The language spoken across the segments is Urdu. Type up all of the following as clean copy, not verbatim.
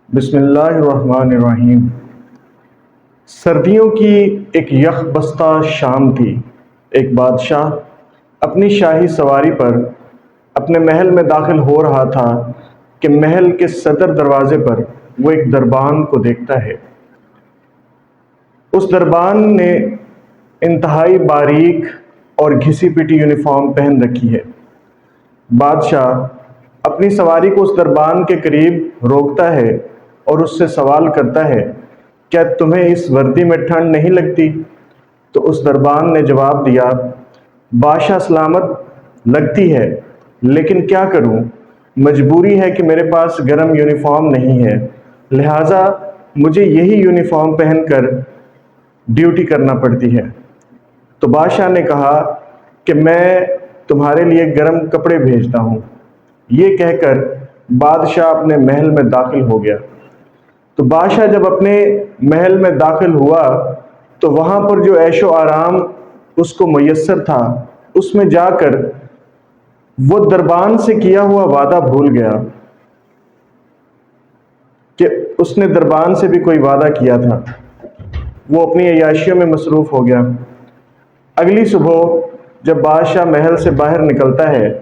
بسم اللہ الرحمن الرحیم۔ سردیوں کی ایک یخ بستہ شام تھی۔ ایک بادشاہ اپنی شاہی سواری پر اپنے محل میں داخل ہو رہا تھا کہ محل کے صدر دروازے پر وہ ایک دربان کو دیکھتا ہے۔ اس دربان نے انتہائی باریک اور گھسی پٹی یونیفارم پہن رکھی ہے۔ بادشاہ اپنی سواری کو اس دربان کے قریب روکتا ہے اور اس سے سوال کرتا ہے، کیا تمہیں اس وردی میں ٹھنڈ نہیں لگتی؟ تو اس دربان نے جواب دیا، بادشاہ سلامت، لگتی ہے، لیکن کیا کروں، مجبوری ہے کہ میرے پاس گرم یونیفارم نہیں ہے، لہٰذا مجھے یہی یونیفارم پہن کر ڈیوٹی کرنا پڑتی ہے۔ تو بادشاہ نے کہا کہ میں تمہارے لیے گرم کپڑے بھیجتا ہوں۔ یہ کہہ کر بادشاہ اپنے محل میں داخل ہو گیا۔ تو بادشاہ جب اپنے محل میں داخل ہوا تو وہاں پر جو عیش و آرام اس کو میسر تھا، اس میں جا کر وہ دربان سے کیا ہوا وعدہ بھول گیا کہ اس نے دربان سے بھی کوئی وعدہ کیا تھا۔ وہ اپنی عیاشیوں میں مصروف ہو گیا۔ اگلی صبح جب بادشاہ محل سے باہر نکلتا ہے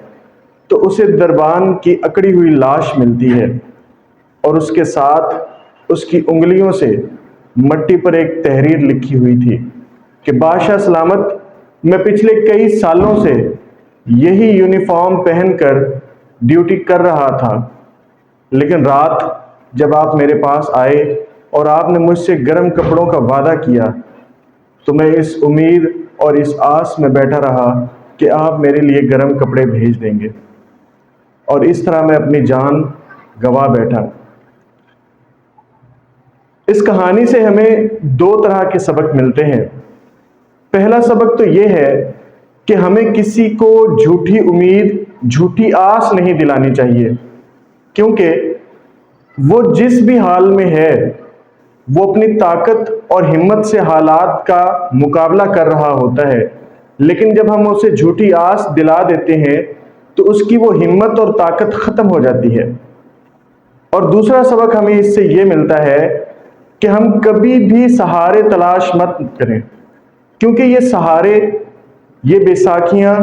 تو اسے دربان کی اکڑی ہوئی لاش ملتی ہے اور اس کے ساتھ اس کی انگلیوں سے مٹی پر ایک تحریر لکھی ہوئی تھی کہ بادشاہ سلامت، میں پچھلے کئی سالوں سے یہی یونیفارم پہن کر ڈیوٹی کر رہا تھا، لیکن رات جب آپ میرے پاس آئے اور آپ نے مجھ سے گرم کپڑوں کا وعدہ کیا تو میں اس امید اور اس آس میں بیٹھا رہا کہ آپ میرے لیے گرم کپڑے بھیج دیں گے، اور اس طرح میں اپنی جان گنوا بیٹھا۔ اس کہانی سے ہمیں دو طرح کے سبق ملتے ہیں۔ پہلا سبق تو یہ ہے کہ ہمیں کسی کو جھوٹی امید، جھوٹی آس نہیں دلانی چاہیے، کیونکہ وہ جس بھی حال میں ہے وہ اپنی طاقت اور ہمت سے حالات کا مقابلہ کر رہا ہوتا ہے، لیکن جب ہم اسے جھوٹی آس دلا دیتے ہیں تو اس کی وہ ہمت اور طاقت ختم ہو جاتی ہے۔ اور دوسرا سبق ہمیں اس سے یہ ملتا ہے کہ ہم کبھی بھی سہارے تلاش مت کریں، کیونکہ یہ سہارے، یہ بیساکھیاں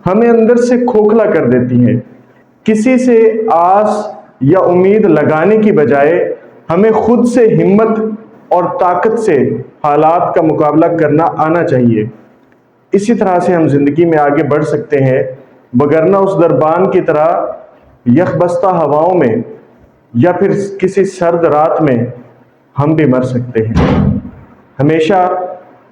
ہمیں اندر سے کھوکھلا کر دیتی ہیں۔ کسی سے آس یا امید لگانے کی بجائے ہمیں خود سے ہمت اور طاقت سے حالات کا مقابلہ کرنا آنا چاہیے۔ اسی طرح سے ہم زندگی میں آگے بڑھ سکتے ہیں، وگرنہ اس دربان کی طرح یخ بستہ ہواؤں میں یا پھر کسی سرد رات میں ہم بھی مر سکتے ہیں۔ ہمیشہ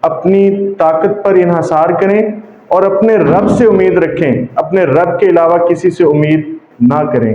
اپنی طاقت پر انحصار کریں اور اپنے رب سے امید رکھیں، اپنے رب کے علاوہ کسی سے امید نہ کریں۔